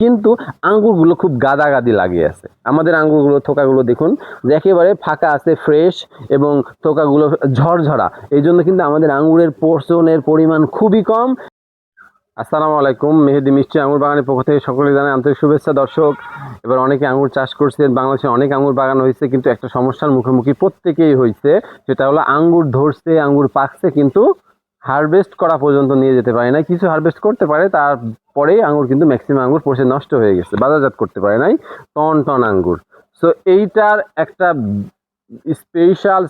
কিন্তু আঙ্গুরগুলো খুব গাদাগাদি লাগিয়ে আছে। আমাদের আঙ্গুরগুলো থোকাগুলো দেখুন যে একেবারে ফাঁকা আছে, ফ্রেশ, এবং থোকাগুলো ঝরঝরা। এই জন্য কিন্তু আমাদের আঙ্গুরের পোষণের পরিমাণ খুবই কম। আসসালামু আলাইকুম, মেহেদি মিষ্টি আঙ্গুর বাগানের পক্ষ থেকে সকলে জানাই আন্তরিক শুভেচ্ছা। দর্শক, এবার অনেকে আঙ্গুর চাষ করছে, বাংলাদেশে অনেক আঙ্গুর বাগান হয়েছে, কিন্তু একটা সমস্যার মুখোমুখি প্রত্যেকেই হয়েছে, সেটা হলো আঙ্গুর ধরছে, আঙ্গুর পাকছে, কিন্তু হারভেস্ট করা পর্যন্ত নিয়ে যেতে পারে না। কিছু হারভেস্ট করতে পারে, তারপরেই আঙ্গুর কিন্তু ম্যাক্সিমাম আঙ্গুর পচে নষ্ট হয়ে গেছে, বাজারজাত করতে পারে নাই টন টন আঙ্গুর। সো এইটার একটা স্পেশাল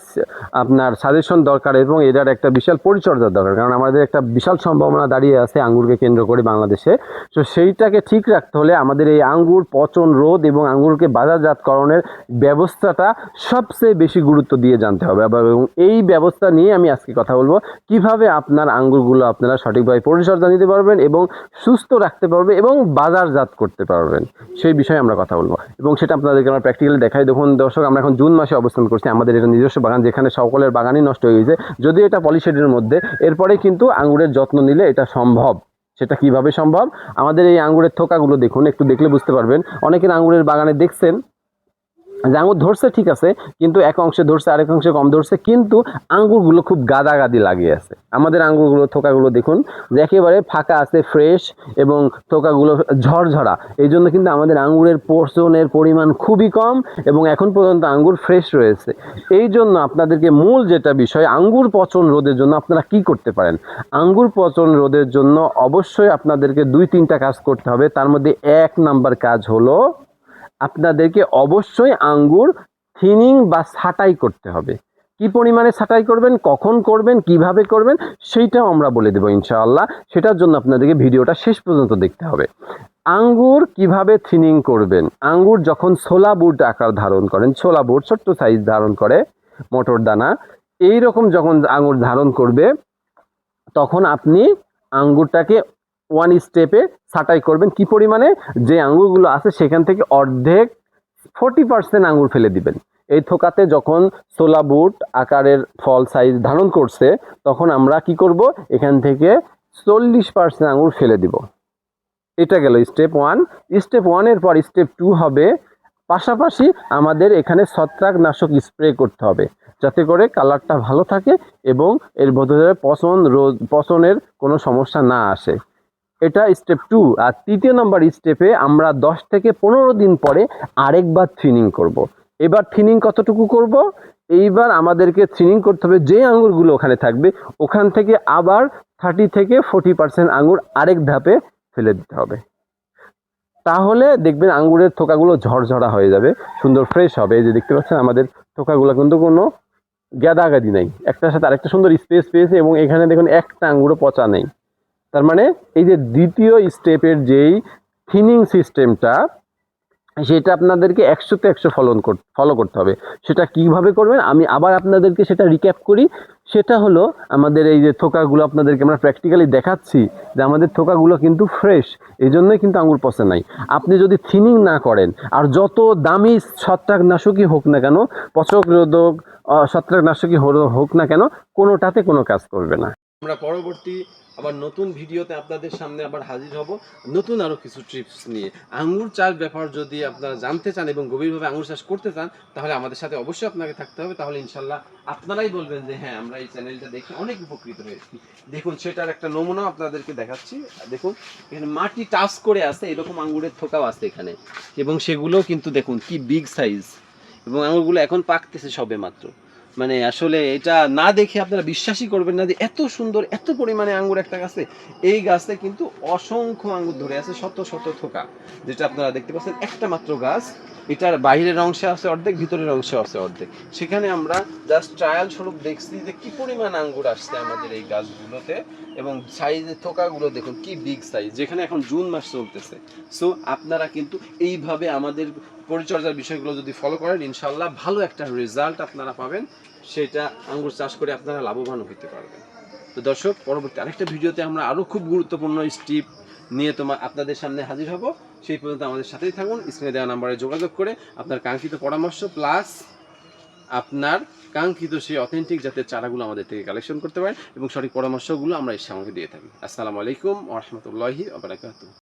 আপনার সাজেশন দরকার, এবং এটার একটা বিশাল পরিচর্যার দরকার, কারণ আমাদের একটা বিশাল সম্ভাবনা দাঁড়িয়ে আছে আঙ্গুরকে কেন্দ্র করে বাংলাদেশে। তো সেইটাকে ঠিক রাখতে হলে আমাদের এই আঙ্গুর পচন রোধ এবং আঙ্গুরকে বাজারজাতকরণের ব্যবস্থাটা সবচেয়ে বেশি গুরুত্ব দিয়ে জানতে হবে, এবং এই ব্যবস্থা নিয়ে আমি আজকে কথা বলবো কিভাবে আপনার আঙ্গুরগুলো আপনারা সঠিকভাবে পরিচর্যা নিতে পারবেন এবং সুস্থ রাখতে পারবেন এবং বাজারজাত করতে পারবেন, সেই বিষয়ে আমরা কথা বলবো। এবং সেটা আপনাদেরকে আমরা প্র্যাকটিক্যালি দেখাই। দেখুন দর্শক, আমরা এখন জুন মাসে অবস্থান করছি। আমাদের এটা নিজস্ব বাগান, যেখানে সকলের বাগানই নষ্ট হয়ে গেছে, যদিও এটা পলিশেডের মধ্যে। এরপরে কিন্তু আঙ্গুরের যত্ন নিলে এটা সম্ভব। সেটা কিভাবে সম্ভব? আমাদের এই আঙ্গুরের থোকাগুলো দেখুন, একটু দেখলে বুঝতে পারবেন। অনেকের আঙ্গুরের বাগানে দেখছেন যে আঙ্গুর ধরছে, ঠিক আছে, কিন্তু এক অংশে ধরছে, আরেক অংশে কম ধরছে, কিন্তু আঙ্গুরগুলো খুব গাদাগাদি লাগিয়ে আছে। আমাদের আঙ্গুরগুলো থোকাগুলো দেখুন যে একেবারে ফাঁকা আছে, ফ্রেশ, এবং থোকাগুলো ঝরঝরা। এই জন্য কিন্তু আমাদের আঙ্গুরের পোষণের পরিমাণ খুবই কম, এবং এখন পর্যন্ত আঙ্গুর ফ্রেশ রয়েছে। এই জন্য আপনাদেরকে মূল যেটা বিষয়, আঙ্গুর পচন রোধের জন্য আপনারা কি করতে পারেন। আঙ্গুর পচন রোধের জন্য অবশ্যই আপনাদেরকে 2-3টা কাজ করতে হবে। তার মধ্যে 1 নাম্বার কাজ হলো আপনাদেরকে অবশ্যই আঙ্গুর থিনিং বা ছাঁটাই করতে হবে। কি পরিমাণে ছাঁটাই করবেন, কখন করবেন, কিভাবে করবেন, সেইটাও আমরা বলে দেবো ইনশাআল্লাহ। সেটার জন্য আপনাদেরকে ভিডিওটা শেষ পর্যন্ত দেখতে হবে। আঙ্গুর কিভাবে থিনিং করবেন? আঙ্গুর যখন ছোলা বুট আকার ধারণ করেন, ছোলা বুট ছোট্ট সাইজ ধারণ করে, মটর দানা এইরকম যখন আঙ্গুর ধারণ করবে, তখন আপনি আঙ্গুরটাকে 1 স্টেপে ছাঁটাই করবেন। কি পরিমাণে? যে আঙ্গুরগুলো আছে সেখান থেকে অর্ধেক 40% আঙ্গুর ফেলে দিবেন। এই থোকাতে যখন ছোলা বুট আকারের ফল সাইজ ধারণ করছে, তখন আমরা কি করব, এখান থেকে 40% আঙ্গুর ফেলে দিব। এটা গেল স্টেপ 1। স্টেপ 1 এর পর স্টেপ 2 হবে, পাশাপাশি আমাদের এখানে ছত্রাকনাশক স্প্রে করতে হবে, যাতে করে কালারটা ভালো থাকে এবং এর ভেতরে পচনের কোনো সমস্যা না আসে। এটা স্টেপ 2। আর 3য় নম্বর স্টেপে আমরা 10 থেকে 15 দিন পরে আরেকবার থিনিং করব। এবার থিনিং কতটুকু করব? এইবার আমাদেরকে থিনিং করতে হবে, যে আঙ্গুরগুলো ওখানে থাকবে ওখান থেকে আবার 30 থেকে 40% আঙ্গুর আরেক ধাপে ফেলে দিতে হবে। তাহলে দেখবেন আঙ্গুরের থোকাগুলো ঝরঝরা হয়ে যাবে, সুন্দর ফ্রেশ হবে। এই যে দেখতে পাচ্ছেন আমাদের থোকাগুলো কিন্তু কোনো গাদাগাদি নেই, একটার সাথে আরেকটা সুন্দর স্পেস পেয়েছে, এবং এখানে দেখুন একটা আঙ্গুরও পচা নেই। তার মানে এই যে দ্বিতীয় স্টেপের যেই থিনিং সিস্টেমটা, সেটা আপনাদেরকে 100তে 100 ফলো করতে হবে। সেটা কিভাবে করবেন আমি আবার আপনাদেরকে সেটা রিক্যাপ করি। সেটা হলো, আমাদের এই যে থোকাগুলো আপনাদেরকে আমরা প্র্যাকটিক্যালি দেখাচ্ছি যে আমাদের থোকাগুলো কিন্তু ফ্রেশ, এই জন্যই কিন্তু আঙ্গুর পচে নাই। আপনি যদি থিনিং না করেন, আর যত দামি ছত্রাকনাশকই হোক না কেন, পচক রোধক ছত্রাকনাশকই হোক না কেন, কোনোটাতে কোনো কাজ করবে না। আমরা পরবর্তী আবার নতুন ভিডিওতে আপনাদের সামনে আবার হাজির হব, নতুন আরো কিছু টিপস নিয়ে। আঙ্গুর চাষ ব্যাপার যদি আপনারা জানতে চান এবং গভীরভাবে আঙ্গুর চাষ করতে চান, তাহলে আমাদের সাথে অবশ্যই আপনাকে থাকতে হবে। তাহলে ইনশাল্লাহ আপনারাই বলবেন যে হ্যাঁ, আমরা এই চ্যানেলটা দেখে অনেক উপকৃত হয়েছি। দেখুন, সেটার একটা নমুনা আপনাদেরকে দেখাচ্ছি। দেখুন, এখানে মাটি টাচ করে আছে, এরকম আঙ্গুরের থোকাও আছে এখানে, এবং সেগুলো কিন্তু দেখুন কি বিগ সাইজ, এবং আঙ্গুরগুলো এখন পাকতেছে সবে মাত্র। মানে আসলে এটা না দেখে আপনারা বিশ্বাসই করবেন না যে এত সুন্দর, এত পরিমাণে আঙ্গুর একটা গাছে। এই গাছে কিন্তু অসংখ্য আঙ্গুর ধরে আছে, শত শত থোকা, যেটা আপনারা দেখতে পাচ্ছেন একটা মাত্র গাছ। এটার বাইরের অংশে আছে অর্ধেক, ভিতরের অংশে আছে অর্ধেক। সেখানে আমরা জাস্ট ট্রায়াল স্বরূপ দেখছি যে কি পরিমাণ আঙ্গুর আসছে আমাদের এই গাছগুলোতে, এবং সাইজের থোকাগুলো দেখুন কি বিগ সাইজ, যেখানে এখন জুন মাস চলতেছে। সো আপনারা কিন্তু এইভাবে আমাদের পরিচর্যার বিষয়গুলো যদি ফলো করেন, ইনশাল্লাহ ভালো একটা রেজাল্ট আপনারা পাবেন। সেটা আঙ্গুর চাষ করে আপনারা লাভবান হতে পারবেন। তো দর্শক, পরবর্তী আরেকটা ভিডিওতে আমরা আরও খুব গুরুত্বপূর্ণ স্টেপ নিয়ে আপনাদের সামনে হাজির হব। সেই পর্যন্ত আমাদের সাথেই থাকুন। স্ক্রিনে দেওয়া নাম্বারে যোগাযোগ করে আপনার কাঙ্ক্ষিত পরামর্শ প্লাস আপনার কাঙ্ক্ষিত সেই অথেন্টিক জাতের চারাগুলো আমাদের থেকে কালেকশন করতে পারেন, এবং সঠিক পরামর্শগুলো আমরা এর সঙ্গে দিয়ে থাকি। আসসালামু আলাইকুম ওয়া রাহমাতুল্লাহি ওয়া বারাকাতুহু।